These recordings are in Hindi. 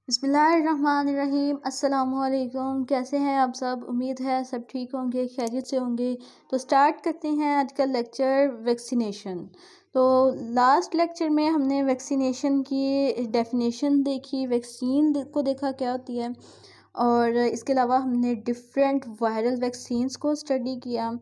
बिस्मिल्लाहिर्रहमानिर्रहीम। अस्सलामुअलैकुम। कैसे हैं आप सब? उम्मीद है सब ठीक होंगे, खैरियत से होंगे। तो स्टार्ट करते हैं आज का लेक्चर वैक्सीनेशन। तो लास्ट लेक्चर में हमने वैक्सीनेशन की डेफिनेशन देखी, वैक्सीन को देखा क्या होती है, और इसके अलावा हमने डिफरेंट वायरल वैक्सीन्स को स्टडी किया।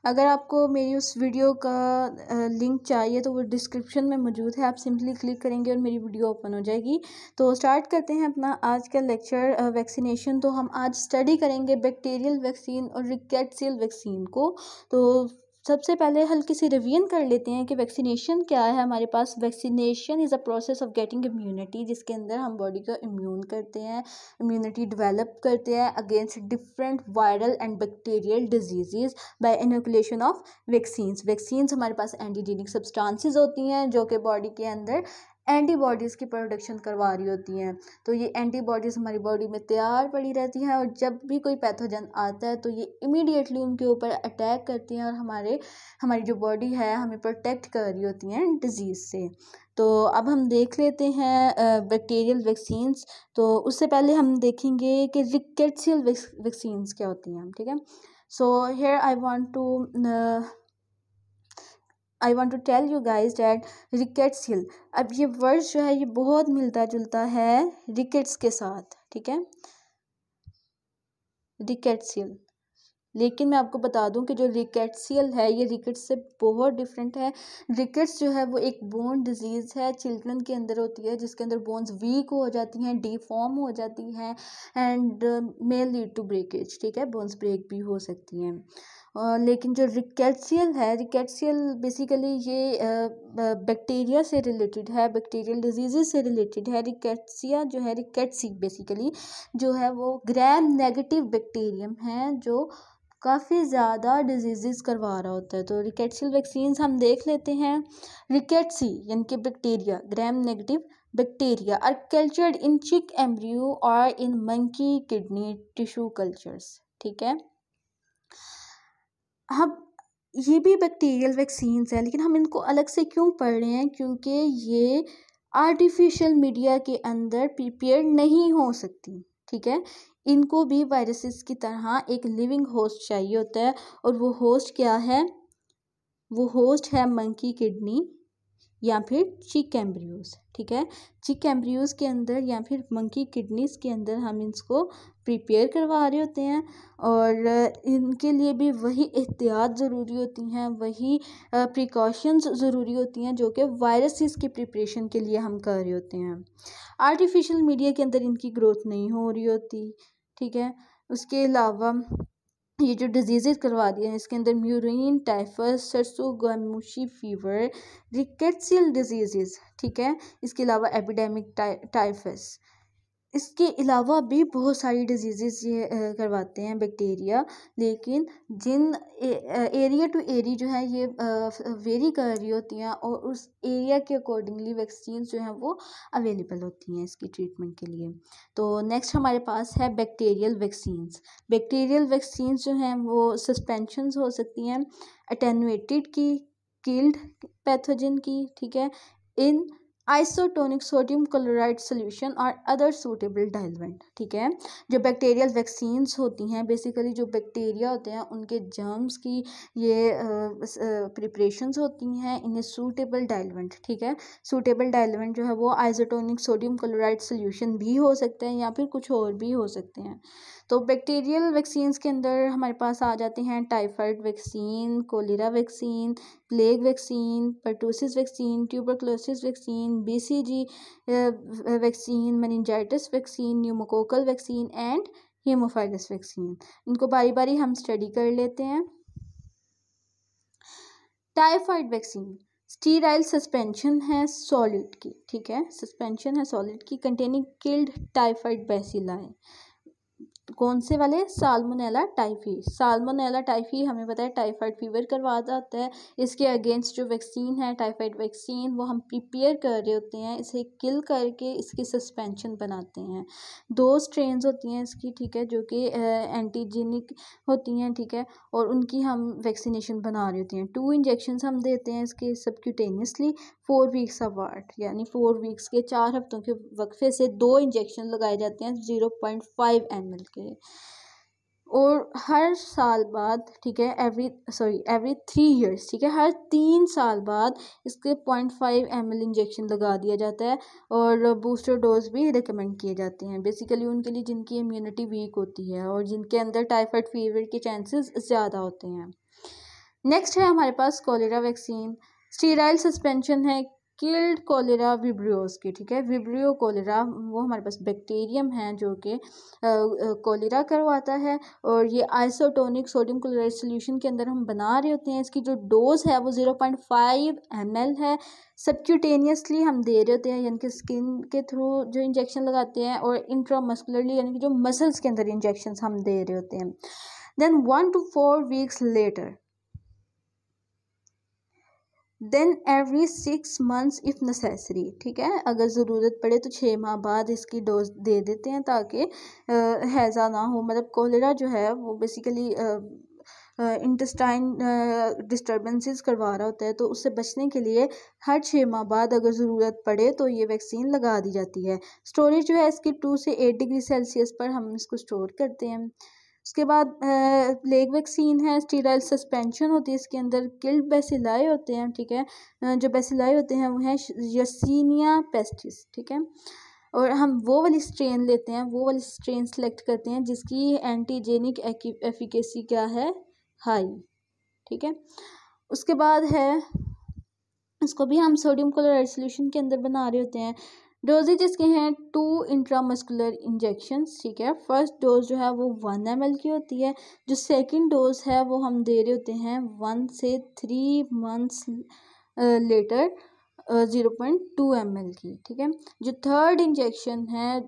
अगर आपको मेरी उस वीडियो का लिंक चाहिए तो वो डिस्क्रिप्शन में मौजूद है, आप सिंपली क्लिक करेंगे और मेरी वीडियो ओपन हो जाएगी। तो स्टार्ट करते हैं अपना आज का लेक्चर वैक्सीनेशन। तो हम आज स्टडी करेंगे बैक्टीरियल वैक्सीन और रिकेट्सियल वैक्सीन को। तो सबसे पहले हल्की सी रिवीजन कर लेते हैं कि वैक्सीनेशन क्या है। हमारे पास vaccination is a process of getting immunity, जिसके अंदर हम बॉडी को इम्यून करते हैं, इम्यूनिटी डेवलप करते हैं against different viral and bacterial disease by inoculation of vaccines. Vaccines हमारे पास एंटीजेनिक सब्सटेंसेस होती हैं जो कि बॉडी के अंदर एंटीबॉडीज़ की प्रोडक्शन करवा रही होती हैं। तो ये एंटीबॉडीज़ हमारी बॉडी में तैयार पड़ी रहती हैं और जब भी कोई पैथोजन आता है तो ये इमीडिएटली उनके ऊपर अटैक करती हैं और हमारी जो बॉडी है हमें प्रोटेक्ट कर रही होती हैं डिजीज़ से। तो अब हम देख लेते हैं बैक्टीरियल वैक्सीन्स। तो उससे पहले हम देखेंगे कि रिकेट्सियल वैक्सीन्स क्या होती हैं, ठीक है। So here I want to tell you guys that rickettsial, अब ये वर्ड जो है ये बहुत मिलता जुलता है रिकेट्स के साथ, ठीक है, रिकेट्सियल। लेकिन मैं आपको बता दूं कि जो रिकेट्सियल है ये रिकेट्स से बहुत डिफरेंट है। रिकेट्स जो है वो एक बोन डिजीज़ है, चिल्ड्रन के अंदर होती है, जिसके अंदर बोन्स वीक हो जाती हैं, डिफॉर्म हो जाती हैं and may lead to breakage, ठीक है, बोन्स ब्रेक भी हो सकती हैं। लेकिन जो रिकेट्सियल है, रिकेट्सियल बेसिकली ये बैक्टीरिया से रिलेटेड है, बैक्टीरियल डिजीज़ से रिलेटेड है। रिकेट्सिया जो है, रिकेट्सी बेसिकली जो है वो ग्राम नेगेटिव बैक्टीरियम है जो काफ़ी ज़्यादा डिजीज़ करवा रहा होता है। तो रिकेट्सियल वैक्सीन्स हम देख लेते हैं। रिकेट्सी यानी कि bacteria, gram negative bacteria are cultured in chick embryo और in monkey kidney tissue cultures, ठीक है। अब ये भी बैक्टीरियल वैक्सीन्स हैं, लेकिन हम इनको अलग से क्यों पढ़ रहे हैं? क्योंकि ये आर्टिफिशियल मीडिया के अंदर प्रिपेयर नहीं हो सकती, ठीक है। इनको भी वायरसेस की तरह एक लिविंग होस्ट चाहिए होता है, और वो होस्ट क्या है? वो होस्ट है मंकी किडनी या फिर चिक एम्ब्रियोज, ठीक है। चिक एम्ब्रियोज के अंदर या फिर मंकी किडनीज के अंदर हम इसको प्रिपेयर करवा रहे होते हैं, और इनके लिए भी वही एहतियात ज़रूरी होती हैं, वही प्रिकॉशंस ज़रूरी होती हैं जो कि वायरसेस की प्रिपरेशन के लिए हम कर रहे होते हैं। आर्टिफिशियल मीडिया के अंदर इनकी ग्रोथ नहीं हो रही होती, ठीक है। उसके अलावा ये जो डिजीज़ करवा दिए हैं इसके अंदर murine, typhus, tsutsugamushi fever, rickettsial disease, ठीक है। इसके अलावा एपिडेमिक टाइफस, इसके अलावा भी बहुत सारी डिजीज़ ये करवाते हैं बैक्टीरिया। लेकिन जिन एरिया टू एरिया जो है ये वेरी कर रही होती हैं, और उस एरिया के अकॉर्डिंगली वैक्सीन जो हैं वो अवेलेबल होती हैं इसकी ट्रीटमेंट के लिए। तो नेक्स्ट हमारे पास है बैक्टीरियल वैक्सीन्स। बैक्टीरियल वैक्सीन्स जो हैं वो सस्पेंशंस हो सकती हैं अटेनुएटेड की, किल्ड पैथोजन की, ठीक है, इन आइसोटोनिक सोडियम क्लोराइड सोल्यूशन और अदर सूटेबल डाइल्वेंट, ठीक है। जो बैक्टीरियल वैक्सीन्स होती हैं बेसिकली जो बैक्टीरिया होते हैं उनके जर्म्स की ये प्रिपरेशंस होती हैं इन्हें सूटेबल डाइल्वेंट, ठीक है। सूटेबल डाइल्वेंट जो है वो आइसोटोनिक सोडियम क्लोराइड सोल्यूशन भी हो सकते हैं या फिर कुछ और भी हो सकते हैं। तो बैक्टीरियल वैक्सीन्स के अंदर हमारे पास आ जाते हैं typhoid vaccine, cholera vaccine, plague vaccine, pertussis vaccine, tuberculosis vaccine, BCG vaccine, meningitis vaccine, pneumococcal vaccine and haemophilus vaccine. इनको बारी बारी हम स्टडी कर लेते हैं। टाइफाइड वैक्सीन स्टीराइल सस्पेंशन है सॉलिड की, ठीक है, सस्पेंशन है सॉलिड की कंटेनिंग किल्ड टाइफाइड बैसिलाई। कौन से वाले? Salmonella typhi. साल्मोनेला टाइफी हमें पता है टाइफाइड फीवर करवा जाता है। इसके अगेंस्ट जो वैक्सीन है टाइफाइड वैक्सीन वो हम प्रिपेयर कर रहे होते हैं, इसे किल करके इसकी सस्पेंशन बनाते हैं। 2 स्ट्रेन्स होती हैं इसकी, ठीक है, जो कि एंटीजेनिक होती हैं, ठीक है, और उनकी हम वैक्सीनेशन बना रही होती हैं। 2 इंजेक्शंस हम देते हैं इसके सबक्यूटेनियसली 4 वीक्स अपार्ट, यानी 4 वीक्स के 4 हफ्तों के वक्फे से 2 इंजेक्शन लगाए जाते हैं 0.5 ml के, और हर साल बाद, ठीक है, एवरी 3 ईयर्स, ठीक है, हर 3 साल बाद इसके 0.5 ml इंजेक्शन लगा दिया जाता है, और बूस्टर डोज भी रिकमेंड किए जाते हैं बेसिकली उनके लिए जिनकी इम्यूनिटी वीक होती है और जिनके अंदर टाइफाइड फीवर के चांसेस ज़्यादा होते हैं। नेक्स्ट है हमारे पास कोलेरा वैक्सीन। स्टीराइल सस्पेंशन है किल्ड कोलेरा विब्रियोस की, ठीक है, विब्रियो कोलेरा वो हमारे पास बैक्टीरियम है जो कि कोलेरा करवाता है, और ये आइसोटोनिक सोडियम क्लोराइड सोल्यूशन के अंदर हम बना रहे होते हैं। इसकी जो डोज है वो 0.5 ml है। सबक्यूटेनियसली हम दे रहे होते हैं, यानी कि स्किन के थ्रू जो इंजेक्शन लगाते हैं, और इंट्रामस्कुलरली यानी कि जो मसल्स के अंदर इंजेक्शन हम दे रहे होते हैं। Then 1 to 4 weeks later, then every 6 months if necessary, ठीक है, अगर ज़रूरत पड़े तो 6 माह बाद इसकी डोज दे देते हैं ताकि हैज़ा ना हो। मतलब कोलेरा जो है वो बेसिकली इंटेस्टाइन डिस्टर्बेंसेस करवा रहा होता है, तो उससे बचने के लिए हर 6 माह बाद अगर ज़रूरत पड़े तो ये वैक्सीन लगा दी जाती है। स्टोरेज जो है इसकी 2 से 8 डिग्री सेल्सियस पर हम इसको स्टोर करते हैं। उसके बाद प्लेग वैक्सीन है, स्टीराइल सस्पेंशन होती है, इसके अंदर किल्ड बेसिलाई होते हैं, ठीक है, जो बेसिलाई होते हैं वो हैं यर्सीनिया पेस्टिस, ठीक है, और हम वो वाली स्ट्रेन लेते हैं, वो वाली स्ट्रेन सेलेक्ट करते हैं जिसकी एंटीजेनिक एफिकेसी क्या है? हाई, ठीक है। उसके बाद है इसको भी हम सोडियम क्लोराइड सोल्यूशन के अंदर बना रहे होते हैं। डोजेज इसके हैं 2 इंट्रामस्कुलर इंजेक्शंस, ठीक है। फर्स्ट डोज जो है वो 1 ml की होती है। जो सेकंड डोज है वो हम दे रहे होते हैं 1 से 3 months लेटर 0.2 ml की, ठीक है। जो थर्ड इंजेक्शन है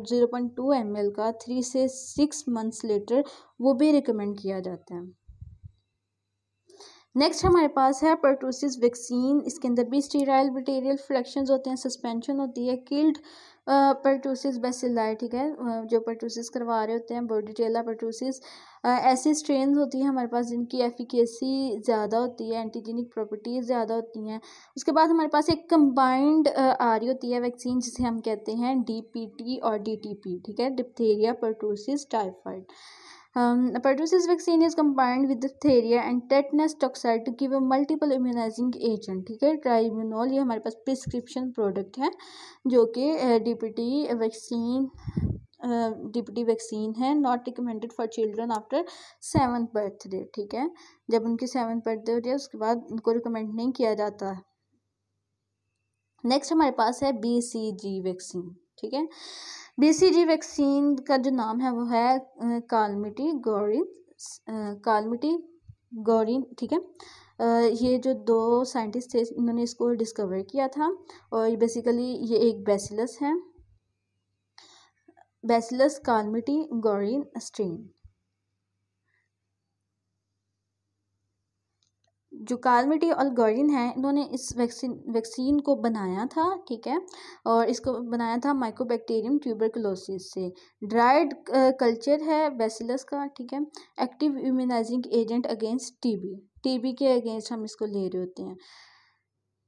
0.2 ml का 3 से 6 months लेटर वो भी रिकमेंड किया जाता है। नेक्स्ट हमारे पास है पर्टूसिस वैक्सीन। इसके अंदर भी स्टीराइल बैक्टीरियल फ्लैक्शंस होते हैं, सस्पेंशन होती है, किल्ड पर्टूसिस बेसिलाई, ठीक है, जो पर्टूसिस करवा रहे होते हैं बोर्डिटेला पर्टूसिस। ऐसी स्ट्रेन होती है हमारे पास जिनकी एफिकेसी ज़्यादा होती है, एंटीजेनिक प्रॉपर्टीज़ ज़्यादा होती हैं। उसके बाद हमारे पास एक कंबाइंड आ रही होती है वैक्सीन जिसे हम कहते हैं DPT और DTP, ठीक है, diphtheria pertussis typhoid. Pertussis vaccine is combined with diphtheria and tetanus toxoid to give a multiple immunizing agent, ठीक है। ट्राइम्यूनॉल ये हमारे पास प्रिस्क्रिप्शन प्रोडक्ट है जो कि DPT वैक्सीन है, not recommended for children after 7th birthday, ठीक है, जब उनकी 7th बर्थडे होती है उसके बाद उनको रिकमेंड नहीं किया जाता। नेक्स्ट हमारे पास है BCG वैक्सीन, ठीक है। BCG वैक्सीन का जो नाम है वो है कालमिटी गौरिन, ठीक है। ये जो 2 साइंटिस्ट थे इन्होंने इसको डिस्कवर किया था, और बेसिकली ये एक बैसिलस है, बैसिलस कालमिटी गौरिन स्ट्रेन। जो कालमिटी और गौरिन है इन्होंने इस वैक्सीन को बनाया था, ठीक है, और इसको बनाया था माइकोबैक्टीरियम ट्यूबरकुलोसिस से। ड्राइड कल्चर है बैसिलस का, ठीक है, active immunising agent against TB के अगेंस्ट हम इसको ले रहे होते हैं।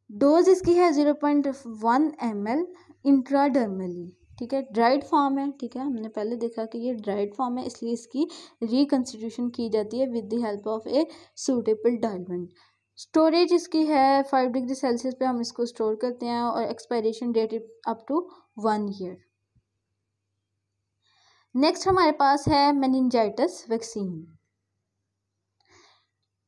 डोज इसकी है 0.1 ml इंट्राडर्मली, ठीक है, ड्राइड फॉर्म है, ठीक है, हमने पहले देखा कि ये ड्राइड फॉर्म है इसलिए इसकी रिकंस्टिट्यूशन की जाती है with the help of a suitable diluent. Storage इसकी है 5 डिग्री सेल्सियस पे हम इसको स्टोर करते हैं, और expiration date up to 1 year। Next हमारे पास है मेनिंजाइटिस वैक्सीन।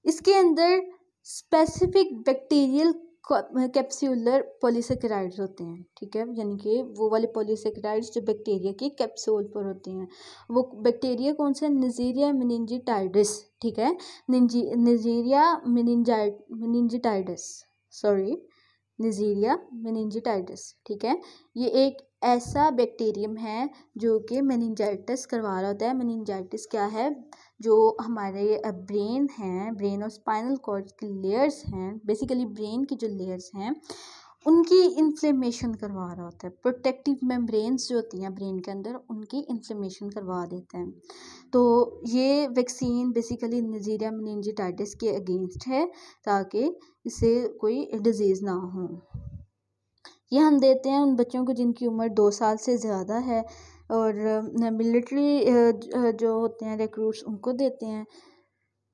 इसके अंदर स्पेसिफिक बैक्टीरियल कैप्सूलर पॉलीसेकेराइड्स होते हैं, ठीक है, यानी कि वो वाले पॉलीसेकेराइड्स जो बैक्टीरिया के कैप्सूल पर होते हैं। वो बैक्टीरिया कौन से? निजीरिया मेनिंजिटाइडिस, ठीक है, निजीरिया मेनिंजिटाइडिस, सॉरी, निजीरिया मेनिंजाइटिस, ठीक है। ये एक ऐसा बैक्टीरियम है जो कि मेनिंजाइटिस करवा रहा होता है। मेनिंजाइटिस क्या है? जो हमारे ब्रेन हैं, ब्रेन और स्पाइनल कॉर्ड की लेयर्स हैं, बेसिकली ब्रेन की जो लेयर्स हैं उनकी इन्फ्लेमेशन करवा रहा होता है। प्रोटेक्टिव मेम्ब्रेन्स जो होती हैं ब्रेन के अंदर, उनकी इन्फ्लेमेशन करवा देता है। तो ये वैक्सीन बेसिकली निजीरिया मेनिंजाइटिस के अगेंस्ट है, ताकि इससे कोई डिजीज़ ना हो। ये हम देते हैं उन बच्चों को जिनकी उम्र 2 साल से ज़्यादा है, और मिलिट्री जो होते हैं रिक्रूट्स, उनको देते हैं।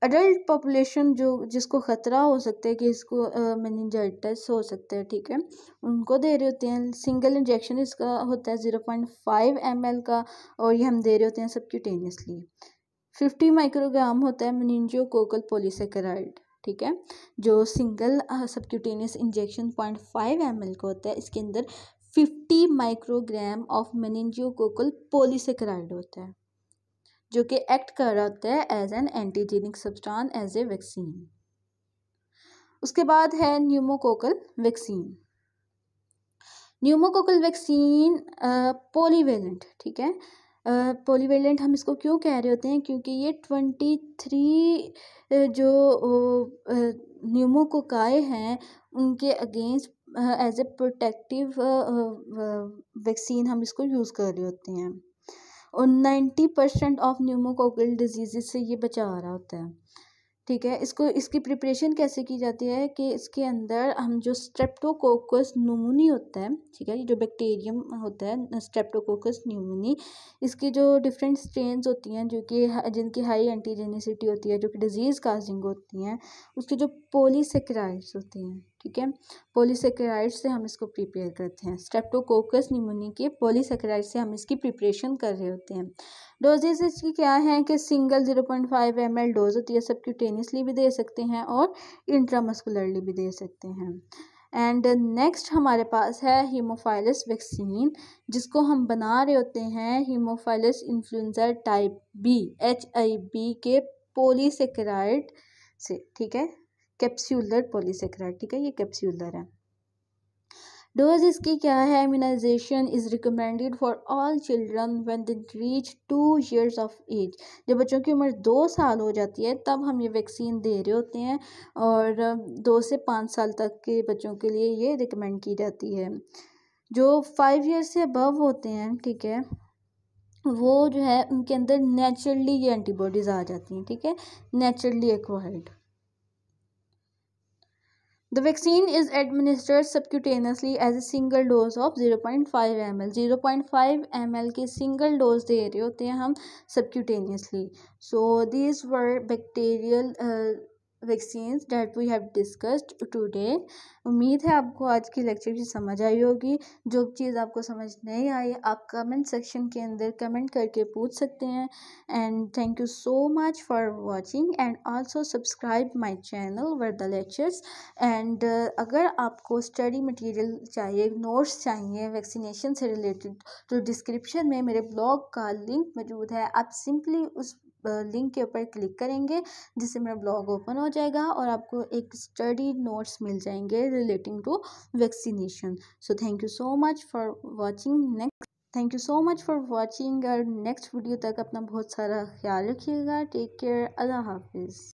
अडल्ट पॉपुलेशन जो जिसको ख़तरा हो सकता है कि इसको मेनिंजाइटिस हो सकता है, ठीक है, उनको दे रहे होते हैं। सिंगल इंजेक्शन इसका होता है 0.5 ml का, और ये हम दे रहे होते हैं सबक्यूटेनियसली। 50 माइक्रोग्राम होता है मेनिंजियोकोकल पॉलीसेकेराइड, ठीक है, जो सिंगल सबक्यूटेनियस इंजेक्शन 0.5 ml का होता है। इसके अंदर 50 माइक्रोग्राम ऑफ मेनिंजियोकोकल पॉलीसेकेराइड होता है, जो कि एक्ट कर रहा होता है as an antigenic substance as a vaccine. उसके बाद है pneumococcal vaccine. Pneumococcal vaccine polyvalent, ठीक है। पॉलीवेलेंट हम इसको क्यों कह रहे होते हैं? क्योंकि ये 23 जो न्यूमोकोकाई हैं उनके against as a protective vaccine हम इसको यूज़ कर रहे होते हैं, और 90% ऑफ न्यूमोकोकल डिजीज़ से ये बचा रहा होता है, ठीक है। इसकी प्रिपरेशन कैसे की जाती है कि इसके अंदर हम जो स्ट्रेप्टोकोकस न्यूमोनी होता है, ठीक है, ये जो बैक्टीरियम होता है स्ट्रेप्टोकोकस न्यूमोनी, इसकी जो डिफरेंट स्ट्रेन्स होती हैं जो कि जिनकी हाई एंटीजेनिसिटी होती है, जो कि डिजीज़ काजिंग होती हैं, उसके जो पॉलीसेकेराइड्स होते हैं, ठीक है, पॉलीसेकेराइड्स से हम इसको प्रिपेयर करते हैं। स्ट्रेप्टोकोकस न्यूमोनी के पॉलीसेकेराइड्स से हम इसकी प्रिपरेशन कर रहे होते हैं। डोजेज इसकी क्या है कि सिंगल 0.5 ml डोज होती है, सबक्यूटेनियसली भी दे सकते हैं और इंट्रामस्कुलरली भी दे सकते हैं। एंड नेक्स्ट हमारे पास है हीमोफाइलस वैक्सीन, जिसको हम बना रहे होते हैं Haemophilus influenza type B HIV के पॉलीसेकेराइड से, ठीक है, कैप्सूलर पॉलीसेकेराइड, ठीक है, ये कैप्सूलर है। डोज इसकी क्या है? Immunisation is recommended for all children when they reach 2 years of age. जब बच्चों की उम्र 2 साल हो जाती है तब हम ये वैक्सीन दे रहे होते हैं, और 2 से 5 साल तक के बच्चों के लिए ये रिकमेंड की जाती है। जो 5 years से अबव होते हैं, ठीक है, वो जो है उनके अंदर नेचुरली ये एंटीबॉडीज़ आ जाती हैं, ठीक है, naturally acquired. The vaccine is administered subcutaneously as a single dose of 0.5 ml. 0.5 ml के single dose दे रहे होते हैं हम subcutaneously. So these were bacterial vaccines that we have discussed today. उम्मीद है आपको आज की लेक्चर की समझ आई होगी। जो चीज़ आपको समझ नहीं आई आप कमेंट सेक्शन के अंदर कमेंट करके पूछ सकते हैं। And thank you so much for watching, and also subscribe my channel Warda lectures. And अगर आपको स्टडी मटेरियल चाहिए, नोट्स चाहिए वैक्सीनेशन से रिलेटेड, तो डिस्क्रिप्शन में मेरे ब्लॉग का लिंक मौजूद है। आप सिंपली उस लिंक के ऊपर क्लिक करेंगे जिससे मेरा ब्लॉग ओपन हो जाएगा और आपको एक स्टडी नोट्स मिल जाएंगे relating to vaccination. So thank you so much for watching. Thank you so much for watching, और नेक्स्ट वीडियो तक अपना बहुत सारा ख्याल रखिएगा। टेक केयर, अल्लाह हाफिज़।